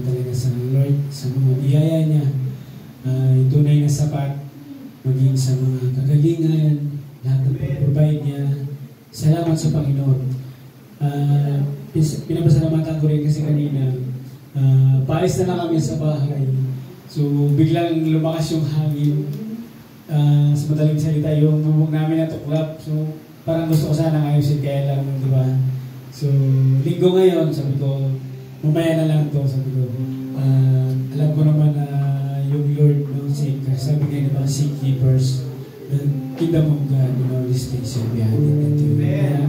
talaga sa Lord, sa mga biyaya niya, tunay na sapat, maging sa mga kagalingan, lahat ng pag-provide niya. Salamat sa Panginoon. Pinapasalamatan ko rin kasi kanina, paalis na lang kami sa bahay. So, biglang lumakas yung hangin. Sa madaling salita, yung bubog namin na tuklap. So, parang gusto ko sana ayusin, kaya lang, di ba? So, linggo ngayon, sabi ko, mamaya na lang to, sabi ko. Alam ko naman na yung Lord, no, sabi nga naman, seek ye first the kingdom of God, you know, this thing shall be added unto you. Kaya,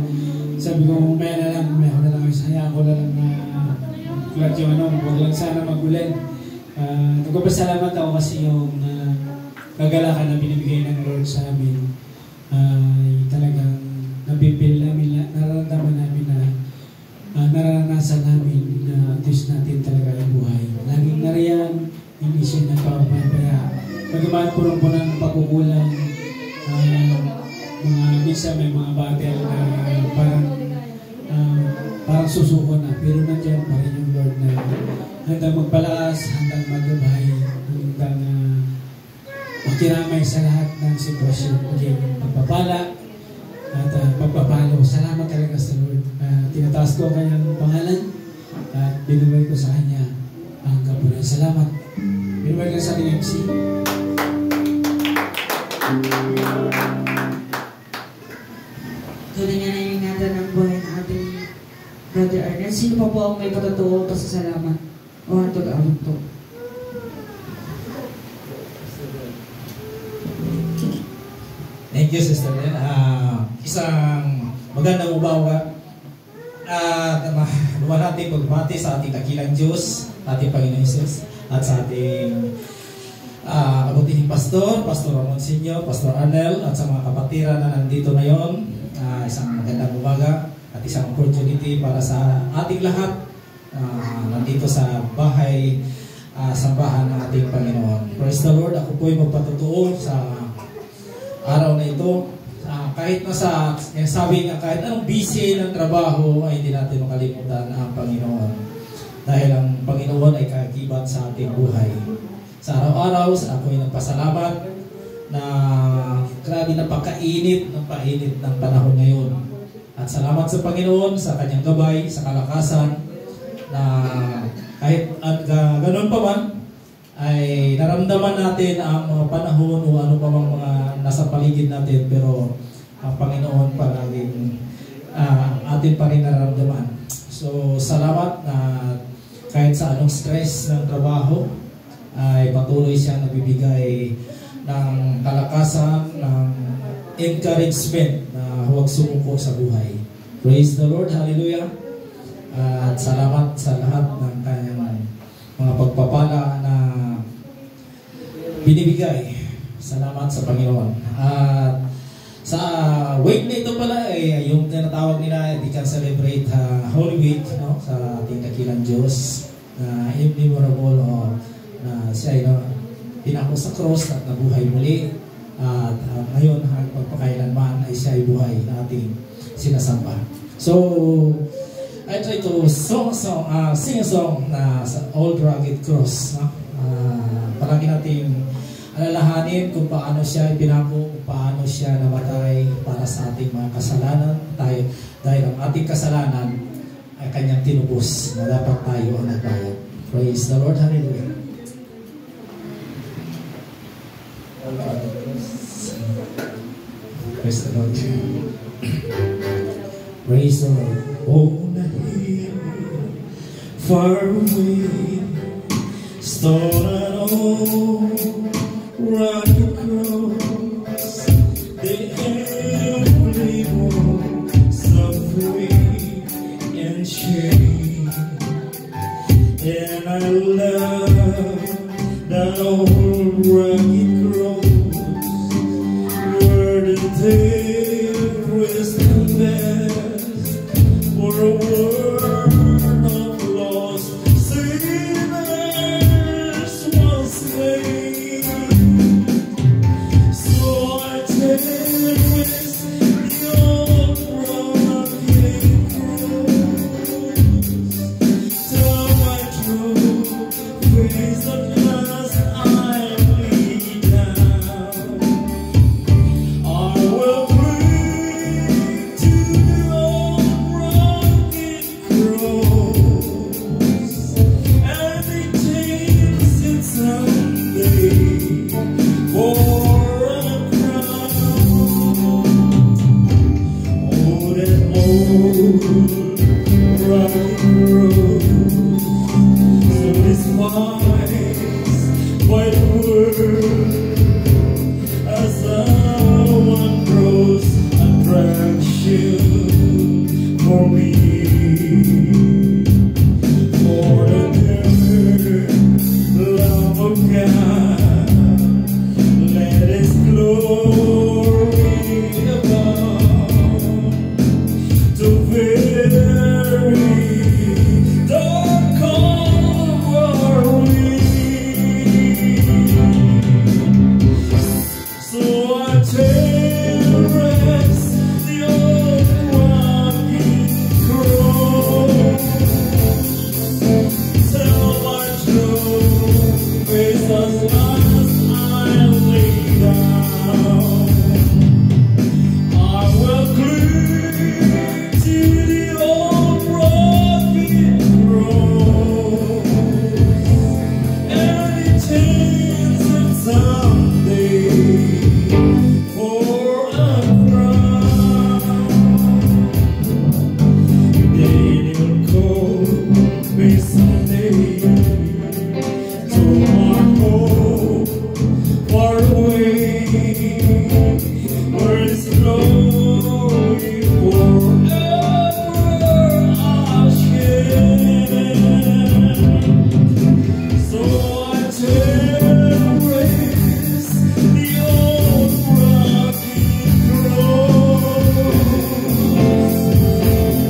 sabi ko, mamaya na lang, hayaan ko na lang na kulat yung huwag lang sana magulan. Nagpapasalamat ako kasi yung kagalakan na binibigay ng Lord sa amin. Talagang napipil namin, nararamdaman namin na naranasan namin na Diyos natin talaga ang buhay. Laging nariyan, hindi siya nagpapapaya. Magamaan po po ng pagkukulang, minsan may mga battle na parang susuko na, pero nandiyan pa rin yung Lord na handang magpalakas, handang maggabay, handang makiramay sa lahat ng sitwasyon. Okay, pagpapala at pagpapalo. Salamat talaga sa Lord. Tinataas ko ang kanyang pangalan at binubay ko sa kanya ang kapunan. Salamat. Binubay ko sa ating MC. Tunay nga na ingatan ng buhay ng ating Brother Ernest. Sino pa po ang may patotoo pasasalamat o hantod-awag po? Thank you, Sister Len. Isang magandang ubawa at naman natin pagbati sa ating dakilang Diyos, ating Panginoon Jesus, at sa ating kabutihing Pastor Ramon Sinyo, Pastor Arnel, at sa mga kapatiran na nandito ngayon. Isang magandang umaga at isang opportunity para sa ating lahat nandito sa bahay, sambahan ng ating Panginoon. Praise the Lord. Ako po ay magpatutuo sa araw na ito. Kahit nasa, sabi nga, kahit anong busy ng trabaho, ay hindi natin makalimutan ang Panginoon. Dahil ang Panginoon ay kaakibat sa ating buhay. Sa araw-araw, ako ay nagpasalamat na grabe na pagkainit ng panahon ngayon. At salamat sa Panginoon sa kanyang gabay, sa kalakasan, na kahit ganun pa man, ay naramdaman natin ang mga panahon o ano pa mang mga nasa paligid natin, pero ang Panginoon palaging atin pa rin nararamdaman. So salamat na kahit sa anong stress ng trabaho ay patuloy siyang nagbibigay ng kalakasan, ng encouragement na huwag sumuko sa buhay. Praise the Lord, hallelujah. At salamat sa lahat ng kanyang mga pagpapala na binibigay. Salamat sa Panginoon. At sa week na ito pala, yung tinatawag nila, they can celebrate Holy Week, no? Sa ating dakilang Diyos, na immemorable, na siya ay pinako sa cross at nabuhay muli. At ngayon, pagpakailanman ay siya ay buhay na ating sinasamba. So, I try to sing a song na sa Old Rugged Cross. No? Palagi natin alalahanin kung paano siya ipinako, kung paano siya namatay para sa ating mga kasalanan. Dahil ang ating kasalanan ay kanyang tinubos na dapat tayo ang nagbayad. Praise the Lord, hallelujah. Praise the Lord. Praise the Lord. On a hill far away, stone and old rugged cross, the every walk, suffering and shame. And I love that old rugged cross, where the devil is the best, for a world of lost sinners was slain. So I take with the old rugged cross, till my true is at last I lay down. I will cling to the old rugged cross, and it takes it someday for a crown. Oh, that old rugged cross, so despised by the world, as a wondrous attraction for me. For the tender love of God, let His glory abound to very dark Calvary. So I cherish the old rugged cross. Tell my true face as last I lay down. I will cling to the old rugged cross, and it takes it someday for a crown. They will call me someday to my home far away, where His glory forever I share. So I cherish the old rugged cross.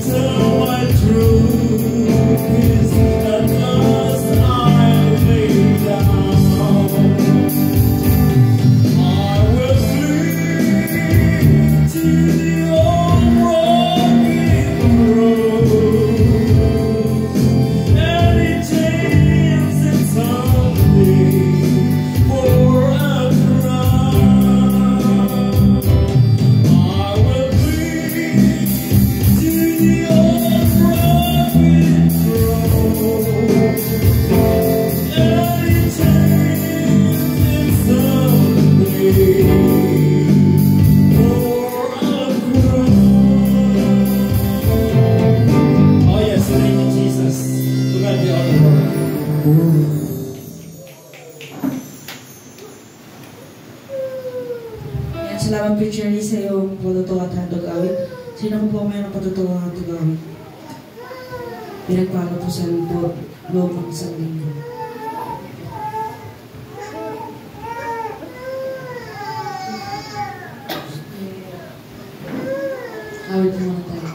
Tell my truth is at last I lay down. I will cling to the old rugged cross, and it takes it someday for a crown. I will cling to the old rugged cross, and it takes it someday for a crown. Oh yes, thank you, Jesus. To God be all the glory. Yan, salamat po, Cherry, sa iyong patutuwa at handog awit. Sino po po mayroong patutuwa at handog awit? Pinagpalo po sa loob ng isang linggo. Awit po muna tayo.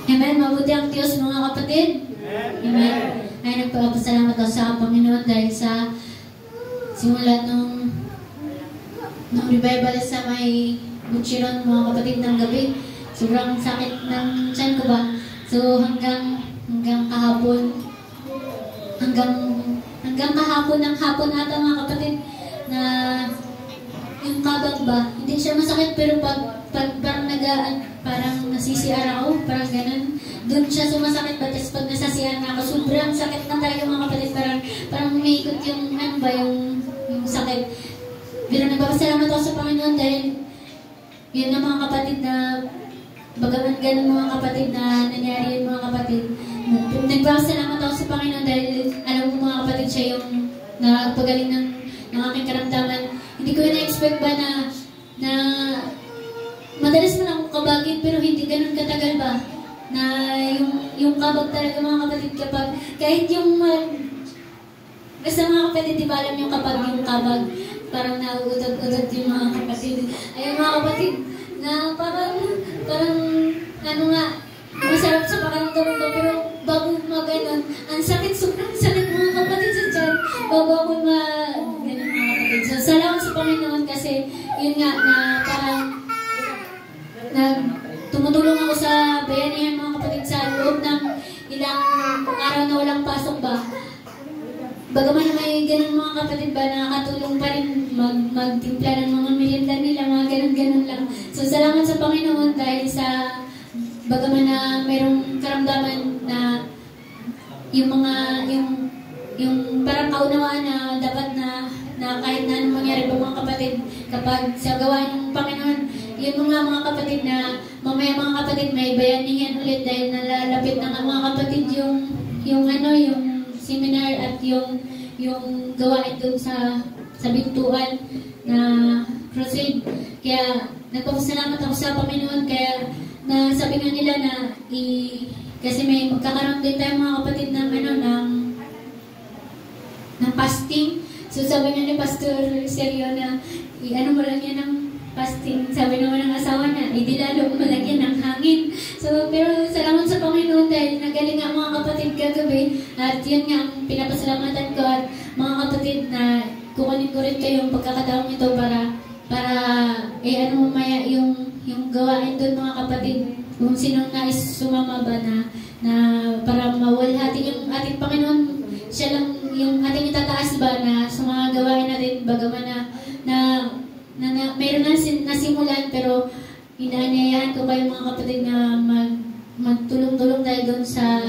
Amen. Mabuti ang Diyos, mga kapatid. Amen. Ay nagpapasalamat ako sa Panginoon dahil sa simula nung nung revival sa may Butchiron, mga kapatid, ng gabi. Sobrang sakit ng tiyan ko ba. So hanggang kahapon, hanggang kahapon ng hapon ata, mga kapatid, na yung kabag ba, hindi siya masakit, pero pag parang nasisiar ako, parang ganun, doon siya sumasakit ba. Tapos pag nasasiar na ako, sobrang sakit na talaga, mga kapatid, parang umiikot yung yung sakit. Pero nagpapasalamat ako sa Panginoon dahil yun na, mga kapatid, na bagaman ganun, mga kapatid, na nangyari yun, mga kapatid. Nagpapasalamat ako sa Panginoon dahil alam mo, mga kapatid, siya yung nagpagaling ng aking karamdaman. Hindi ko na-expect ba na madalas man akong kabagin, pero hindi ganun katagal ba na yung kabag talaga, mga kapatid, kapag kahit yung basta, mga kapatid, di ba alam yung kapag yung kabag parang nauudot-udot yung mga kapatid. Ayun, mga kapatid, na parang ano nga, masarap sa pakiramdam ko, pero bago maganon, ang sakit, sobrang sakit, mga kapatid, sa tiyan, bago ako ganun, mga kapatid. So, salamat sa Panginoon kasi, yun nga, na parang tumutulong ako sa bayanihan, mga kapatid, sa loob ng ilang araw na walang pasok ba. Bagaman may ganun, mga kapatid ba, nakakatulong pa rin magtimpla ng mga merienda nila, mga ganun-ganun lang. So, salamat sa Panginoon dahil sa bagaman na mayroong karamdaman na yung parang kaunawaan na dapat na kahit na anong mangyari pa, mga kapatid, kapag sa gawain ng Panginoon, yun mga kapatid, na mamaya, mga kapatid, may bayanihan ulit dahil nalalapit na nga, mga kapatid, yung seminar at yung gawain doon sa Bintuan na crusade. Kaya nagpapasalamat ako sa Panginoon, kaya na sabi nga nila na kasi may magkakaroon din tayo, mga kapatid, ng fasting. So sabi nga ni Pastor Sergio na mo lang yan ng fasting. Sabi naman ng asawa na, di lalo malagyan ng hangin. So, pero salamat sa Panginoon dahil nagaling nga, mga kapatid, kagabi. At yun nga, ang pinapasalamatan ko, at mga kapatid, na kukunin ko rin kayong pagkakataong ito para mamaya yung gawain doon, mga kapatid, kung sinong nais sumama ba na para mawalhati yung ating Panginoon. Siya lang yung ating itataas ba na sa mga gawain natin, bagaman na mayroon na nasimulan, pero inaanyayahan ko kayo, mga kapatid, na magtulong-tulong tayo doon sa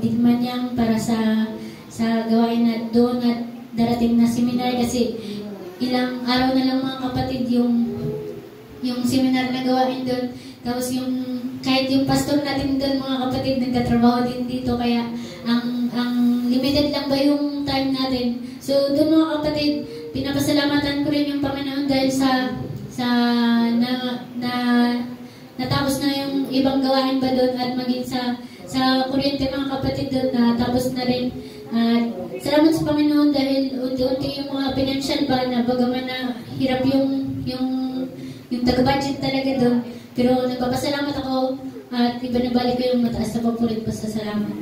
Digmanyang para sa gawain na doon at darating na seminar, kasi ilang araw na lang, mga kapatid, yung seminar na gawain doon. Tapos kahit yung pastor natin doon, mga kapatid, nagkatrabaho din dito, kaya ang limited lang ba yung time natin. So doon, mga kapatid, pinapasalamatan ko rin yung Panginoon dahil natapos na yung ibang gawain ba doon, at maging sa kuryente, mga kapatid, doon natapos na rin. Salamat sa Panginoon dahil unti-unti yung mga financial ba, na bagaman na hirap yung taga-budget talaga doon, pero nagpapasalamat ako at ibanabalik ko yung mataas na papulit pa sa salamat.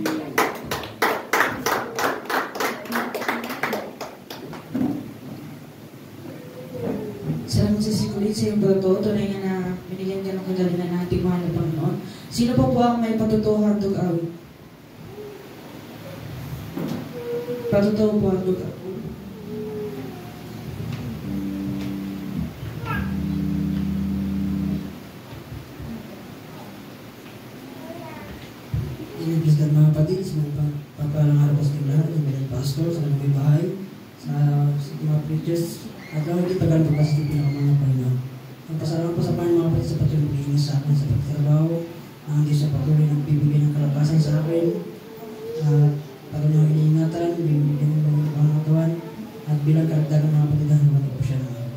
Salamat sa sikulit sa iyong bato. Tunay nga na binigyan ka ng kagalingan ng ating mahal na Panginoon. Sino pa po ang may patutuhan dug-awit? Patutuhan po ang dug-awit. Inibisgan, mga kapatid, sa mga pagpalang araw sa ating lahat, sa mga pastor, sa mga bahay, sa mga preachers, at ang hindi tagal pa sa pinakamanang Panginoon. Nagpasalamat po sa Panginoon, mga kapatid, sa patuloy na pag-iingat sa akin sa pagtrabaho, ang Diyos sa patuloy na bibigyan ng kalakasan sa akin, at patuloy na iniingatan, bibigyan ng mga katawan, at bilang karagdagan, mga kapatid, naman po siya ng akin.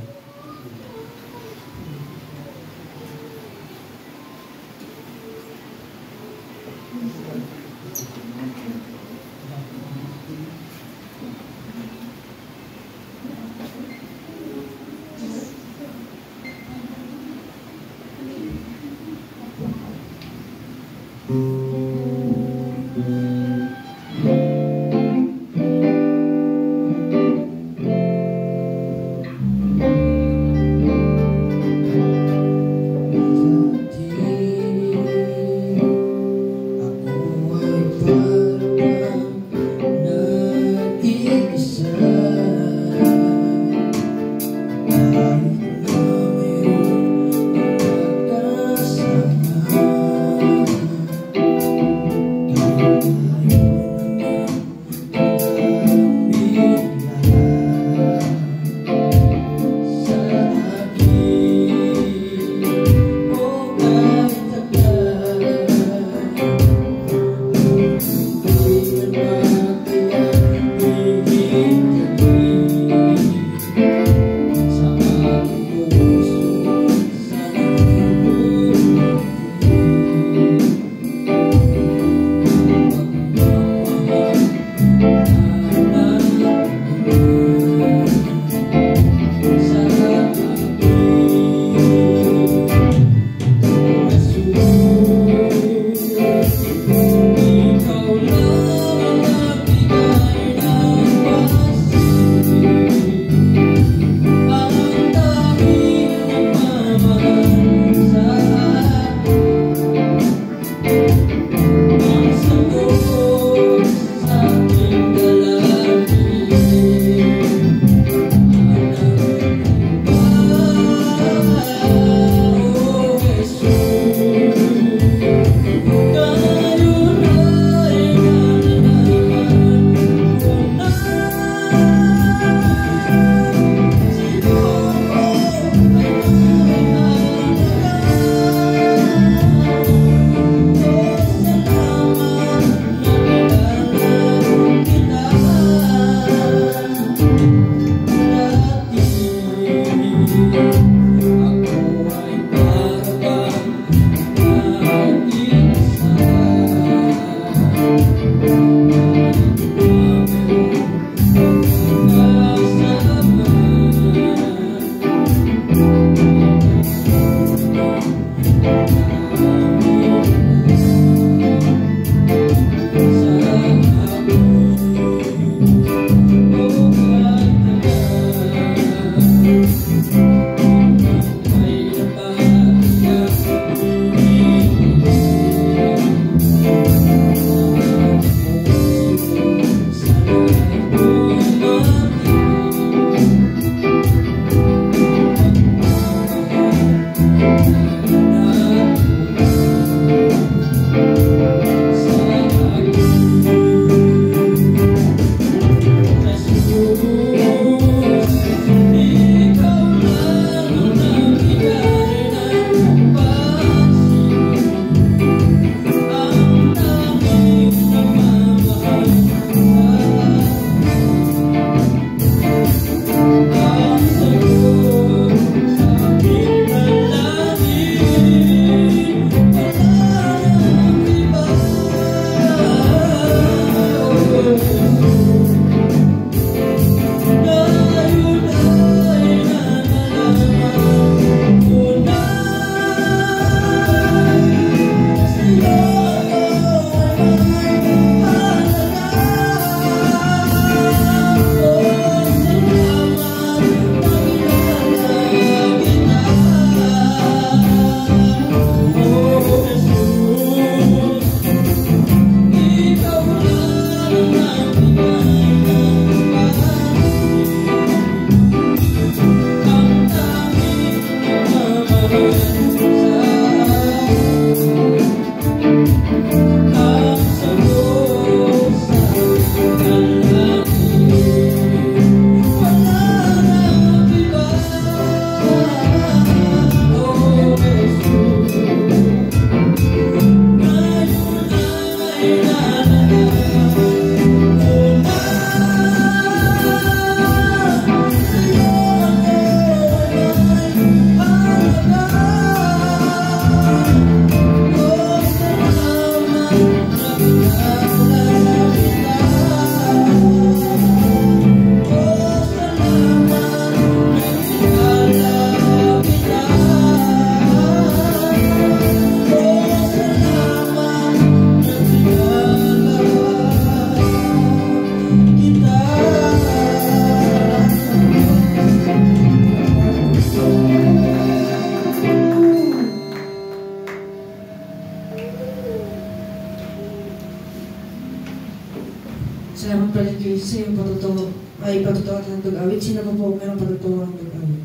sa iyong patutuwa ay patutuwa at handog awit. Sino po po mayroong patutuwa at handog awit?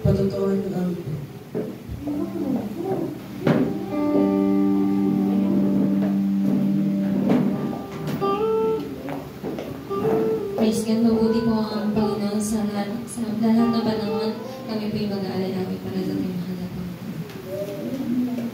Patutuwa at handog awit po. Praise God, mabuti po ang Panginoon sa lahat ng panahon. Kami po yung mag-aalay-away para sa ating mahal na Panginoon.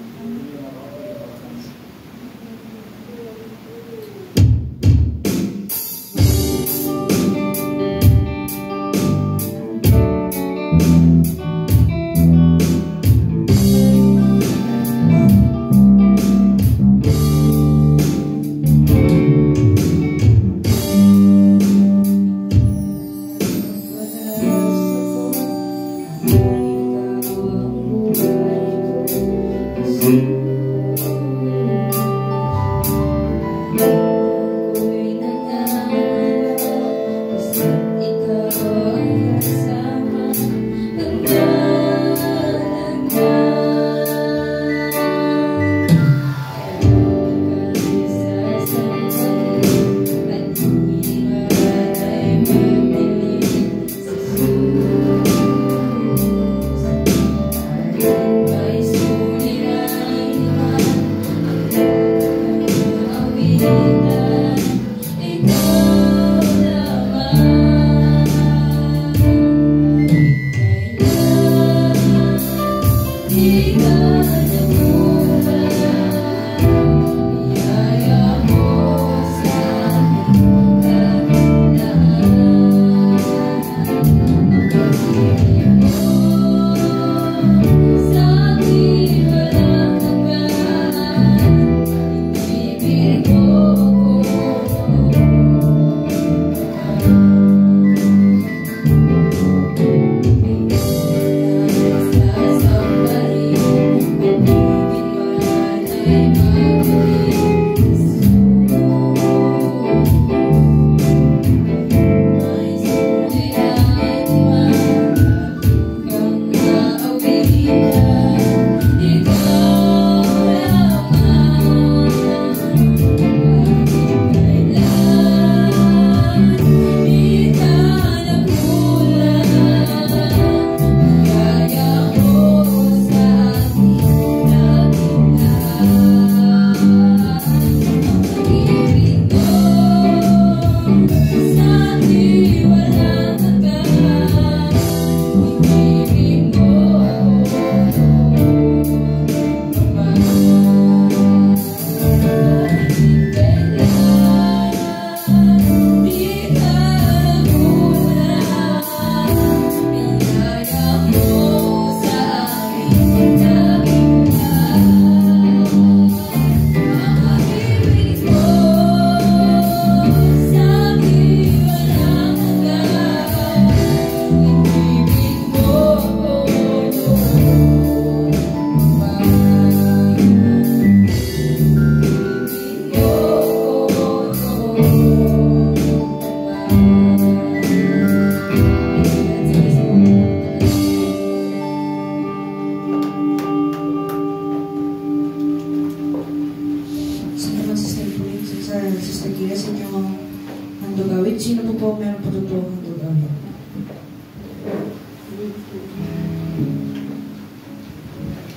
Sino po po meron patutuwa at handog awit?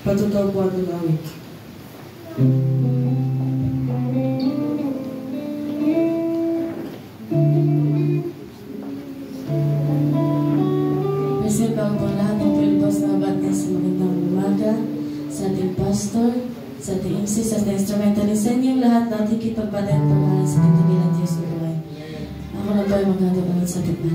Patutuwa po at handog awit. Present po lahat ng Pilipos na batas sa magandang umaga, sa ating pastor, sa ating MC, sa ating instrumentalist, sa inyong lahat na ating kitagpatan pangalan sa kitabilang Diyos na buhay. Ako na po ay magandang sa gitna.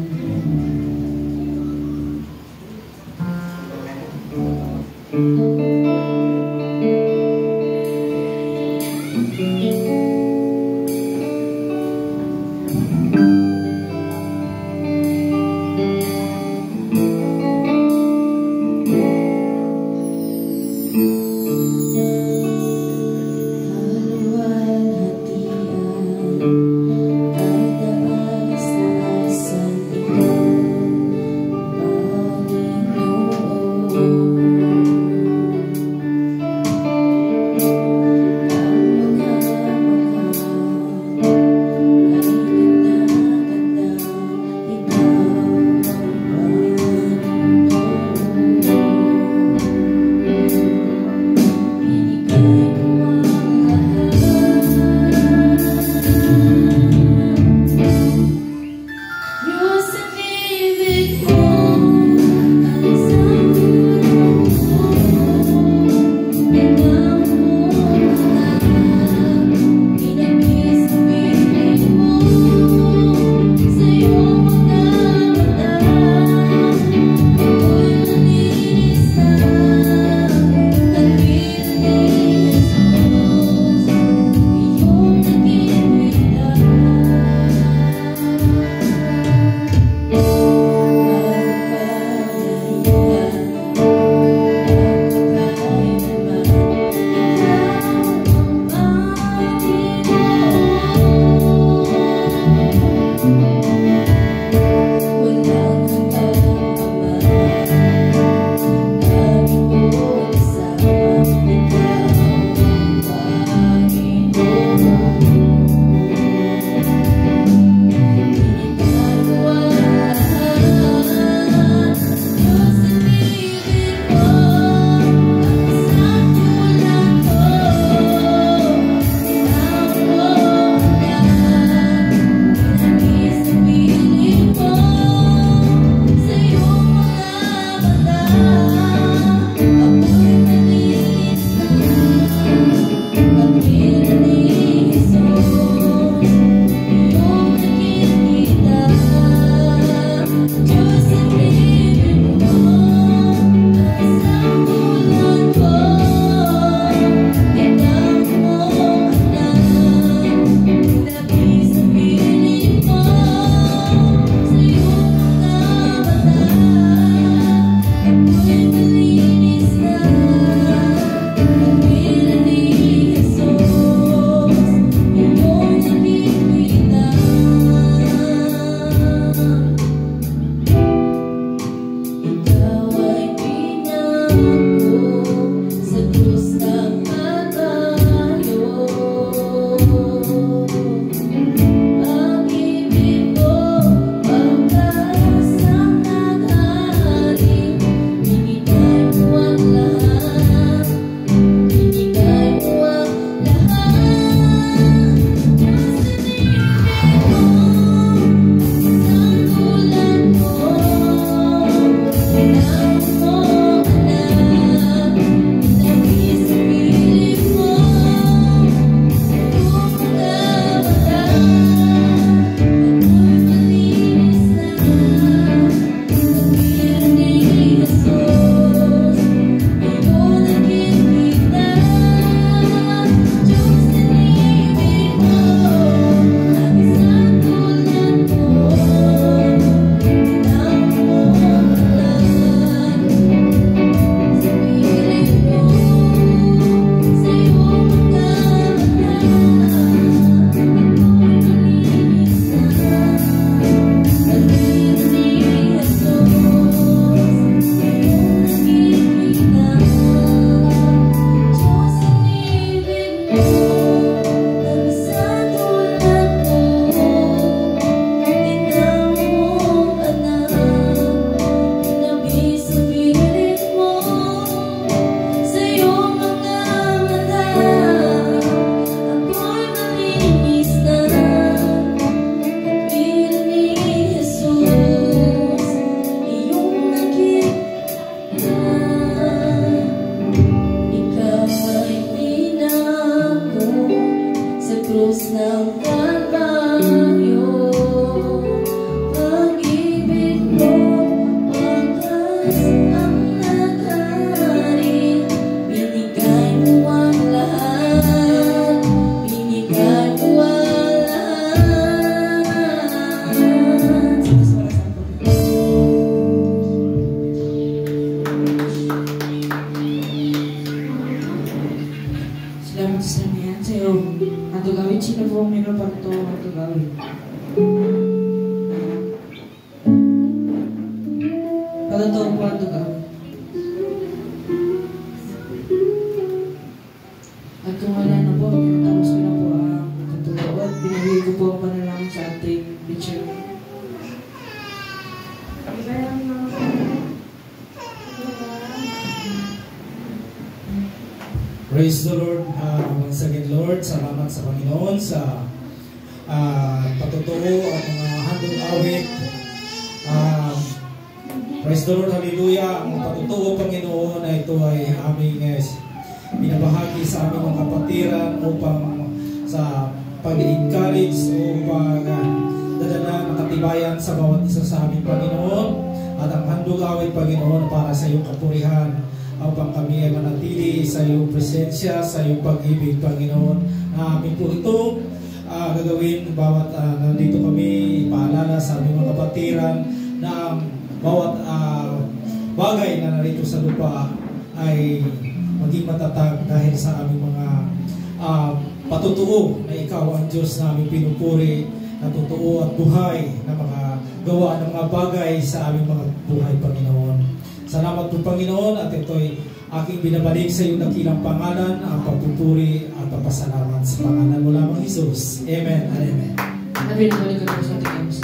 pagtutuhan to gawin. Pagtutuhan to gawin. At kung wala na po, tapos ko na po ang pagtutuhan at binigay ko po ang panalangin sa ating teacher. Praise the Lord. Once again, Lord, salamat sa Panginoon sa patutuo at mga handog awit. Praise the Lord, hallelujah. Ang patutuo, Panginoon, na ito ay aming binabahagi sa aming mga kapatiran upang sa pag-encourage o pag-dadala ng katibayan sa bawat isa sa aming Panginoon. At ang handog awit, Panginoon, para sa iyong kapurihan, upang kami ay manatili sa iyong presensya, sa iyong pag-ibig, Panginoon. Amin po ito gagawin bawat nandito kami, paalala sa aming mga kapatiran na bawat bagay na narito sa lupa ay maging matatag dahil sa aming mga patutuo na ikaw ang Diyos na aming pinupuri, na totoo at buhay na mga gawa ng mga bagay sa aming mga buhay, Panginoon. Salamat po, Panginoon, at ito'y aking binabalik sa iyong dakilang pangalan, ang pagpupuri at papasalamat sa pangalan mo lamang, Jesus. Amen and amen. Nabinabalik ko po sa ating MC.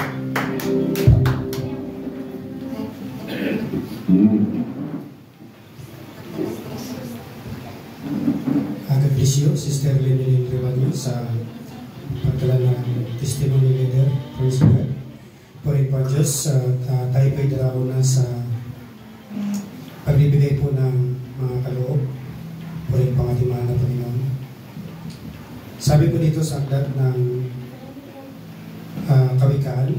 God bless you, Sister Lenilyn Rivalio, sa pagdala ng testimony leader. Praise God. Puri po Diyos, tayo po'y darao na sa pagbibigay po ng mga kaloob. Puri po ang ating mahal na Panginoon. Sabi po dito sa aklat ng Kawikaan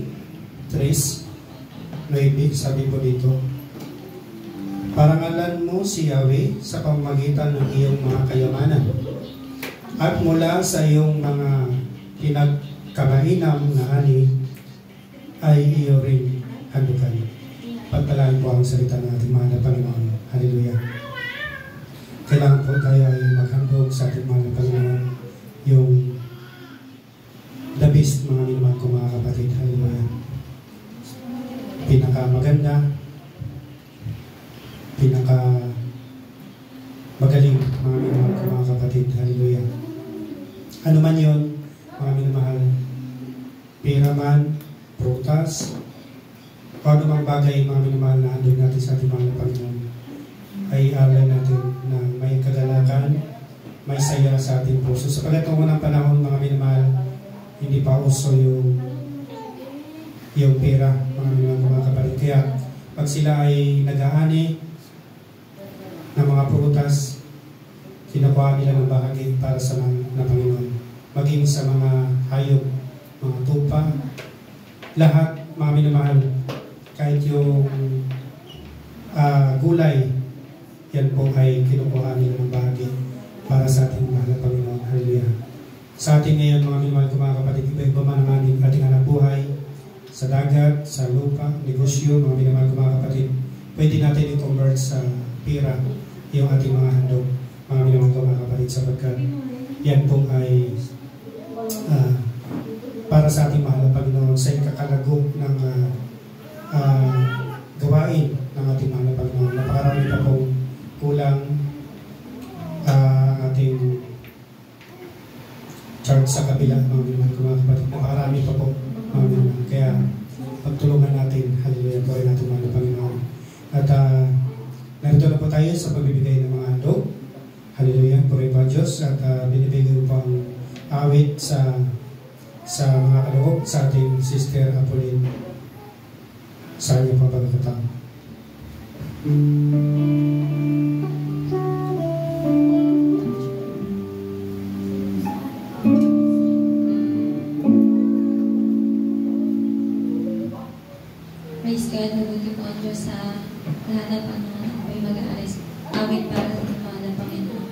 3:9, sabi po dito, parangalan mo si Yahweh sa pamamagitan ng iyong mga kayamanan, at mula sa iyong mga pinagkamainam na ani ay iyo rin handukan. Pagpalaan po ang salita ng ating mahal na Panginoon. Hallelujah. Kailangan po tayo ay maghandog sa ating mahal na Panginoon, yung the best, mga minamahal ko mga kapatid. Hallelujah. Pinakamaganda, pinakamagaling, mga minamahal ko mga kapatid. Hallelujah. Ano man yun, mga minamahal, pera man, prutas, o anumang bagay, mga minamahal, na handog natin sa ating mahal na Panginoon, ay alay natin na may kagalakan, may saya sa ating puso. Sa pagatong unang panahon, mga minamahal, hindi pa uso yung pera, mga minamahal, mga kapatid. Kaya pag sila ay nag-aani ng mga prutas, kinukuha nila ng bahagi para sa na Panginoon. Maging sa mga hayop, mga tupa, lahat, mga minamahal, kahit yung gulay, yan po ay kinukuha nila ng bahagi para sa ating mahal na Panginoon. Hallelujah. Sa ating ngayon, mga minamahal ko mga kapatid, iba-iba man ang ating hanap buhay, sa dagat, sa lupa, negosyo, mga minamahal ko mga kapatid, pwede natin i-convert sa pera yung ating mga handog, mga minamahal ko mga kapatid, sapagkat yan po ay para sa ating mahal na Panginoon, sa ikakalagok ng gawain ng ating mahal na Panginoon. Napakarami pa pong kulang ating charge sa kabila, mga minamahal ko mga kapatid. Napakarami pa po, mga minamahal. Kaya pagtulungan natin, hallelujah, po rin natin mahal na Panginoon. At narito na po tayo sa pagbibigay ng mga handog. Hallelujah, po rin pa Diyos. At binibigay ko po ang awit sa mga kaloob sa ating Sister Apolline sa kanyang pagkakataon. Praise God, nabuti po ang Diyos sa lahat ng Panginoon. Ako ay mag-aalis. Awit para sa mga ng Panginoon.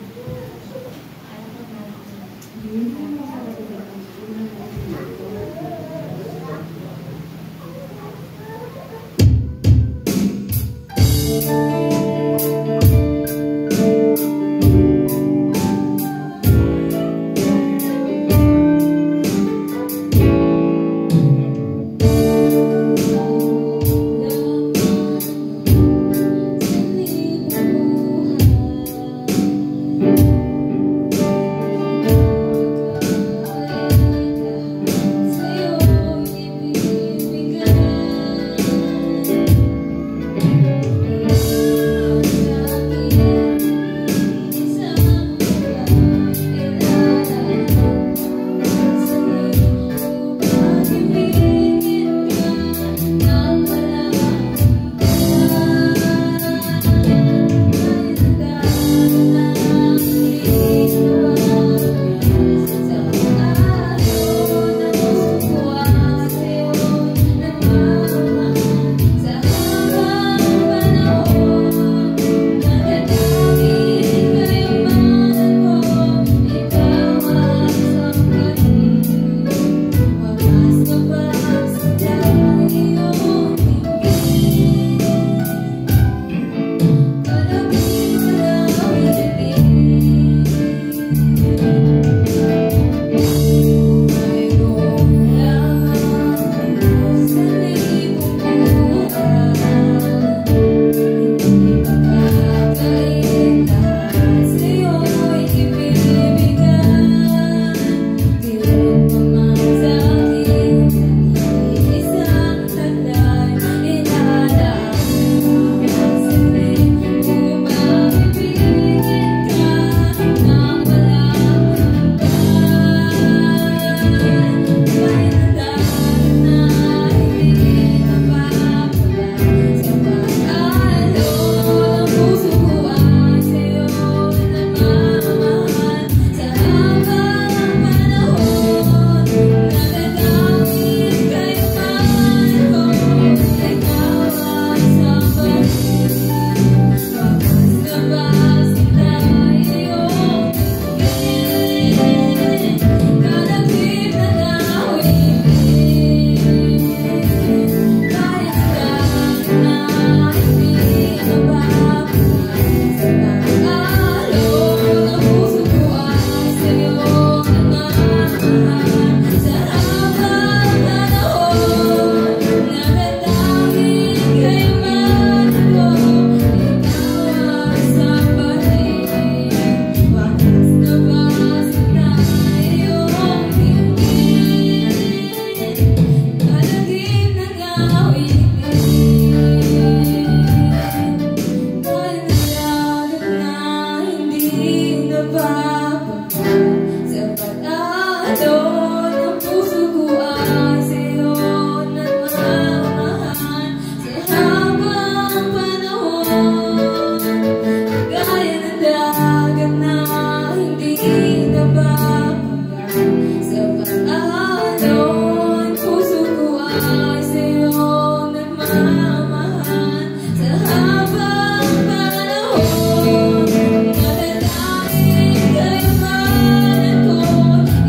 samahan sa habang panahon. Manalangin kailanman ko,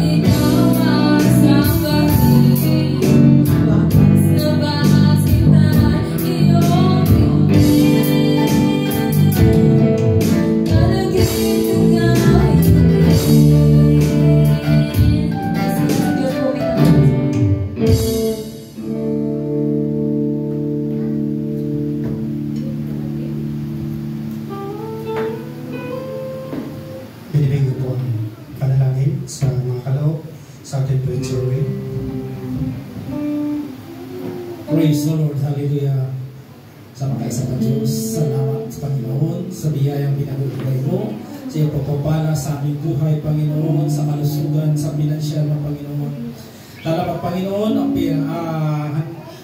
ikaw ang sambahin. Wakas na basitan iyong bibig. Palaging tugawin Binibigyan po ang panalangin sa mga kaloob sa ating preacher way. Praise the Lord. Hallelujah. Sa makaisa pa Diyos, salamat Panginoon sa biyayang pinagulugay mo, sa iyong pagpapala sa aming buhay, Panginoon, sa kalusugan, sa pinansyal mo, Panginoon. Salamat Panginoon, ang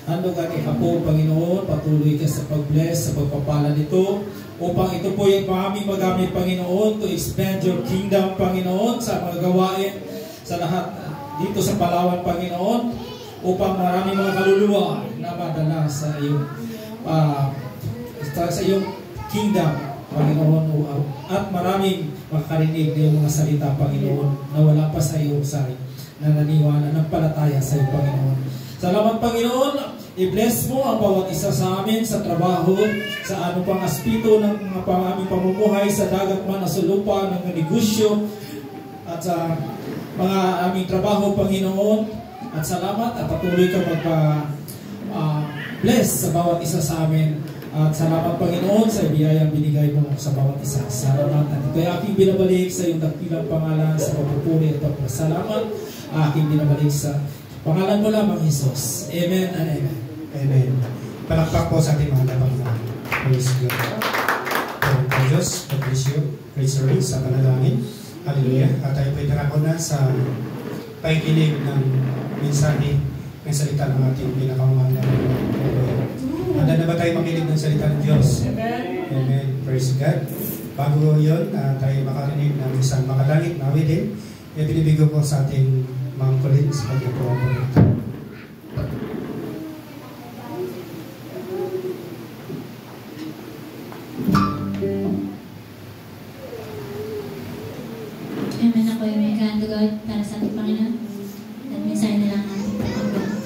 handog ang ikapo, Panginoon, patuloy ka sa pag-bless, sa pagpapala nito, upang ito po yung aming magamit, Panginoon, to expand your kingdom, Panginoon, sa mga gawain, sa lahat dito sa Palawan, Panginoon, upang maraming mga kaluluwa na madala sa iyong kingdom, Panginoon, at maraming makakarinig ng mga salita, Panginoon, na wala pa sa iyong sari, na naniwala, nagpalataya sa iyong Panginoon. Salamat, Panginoon. I-bless mo ang bawat isa sa amin sa trabaho, sa anong pang aspito ng aming pamumuhay, sa dagat man o sa lupa, ng negosyo, at sa mga aming trabaho, Panginoon. At salamat at patuloy ka bless sa bawat isa sa amin. At salamat, Panginoon, sa biyayang binigay mo sa bawat isa. Salamat. At ito'y aking binabalik sa iyong dakilang pangalan, sa pagpupuri at pagpasalamat. Aking binabalik sa pangalan mo lamang, Jesus. Amen and amen. Amen. Palakpak po sa ating mga Panginoon. Praise God. Thank you, Diyos. God bless you. Praise the Lord sa panalangin. Hallelujah. At tayo po'y darako na sa pakikinig ng mensahe ng salita ng ating pinakamahal na Panginoon. Handa na ba tayo makinig ng salita ng Diyos? Amen. Amen. Praise God. Bago yun, tayo makarinig ng isang makalangit na awitin, ibinibigay ko sa ating mga kulit sa pagkakuha po nito. Amen. Ako yung may kahandog para sa ating Panginoon. At mensahe na lang natin pakinggan.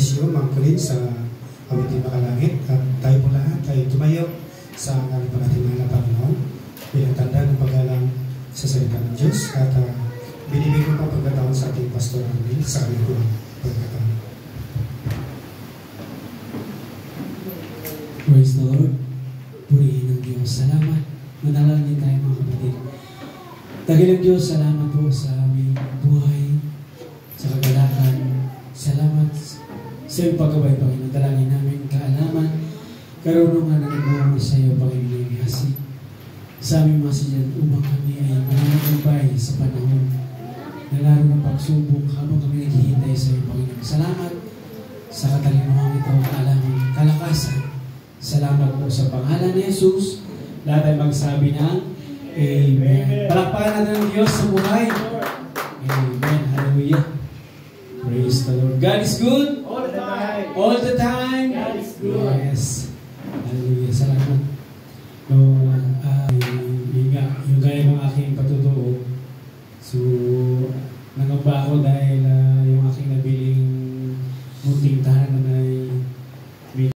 benedisyon, mangkulin sa awiting makalangit at tayo po lahat ay tumayo sa ngalan po natin mga Panginoon bilang tanda ng paggalang sa salita ng Diyos at binibigyan ko pa pagkataon sa ating Pastor Arnel sa kanyang po pagkataon. Praise the Lord. Purihin ng Diyos. Salamat. Manalangin tayo mga kapatid. Dakilang Diyos, salamat po sa aming buhay, sa kagalakan. Salamat sa iyong paggabay, Panginoon. Dalangin namin kaalaman, karunungan na nagmamahal sa iyo, Panginoon, ihasik sa aming mga sinyan upang kami ay mananagumpay sa panahon na laro ng pagsubok habang kami naghihintay sa iyo, Panginoon. Salamat sa katalinuhan ito, kaalaman, kalakasan. Salamat po sa pangalan ni Jesus. Lahat ay magsabi ng Amen. Palakpakan natin ang Diyos sa buhay. Amen. Hallelujah. Praise the Lord. God is good. All the time. All the time. God is good. Yes. Hallelujah. Salamat. So, yung gaya ng aking patutuo. So, nangamba ako dahil yung aking nabiling munting tahanan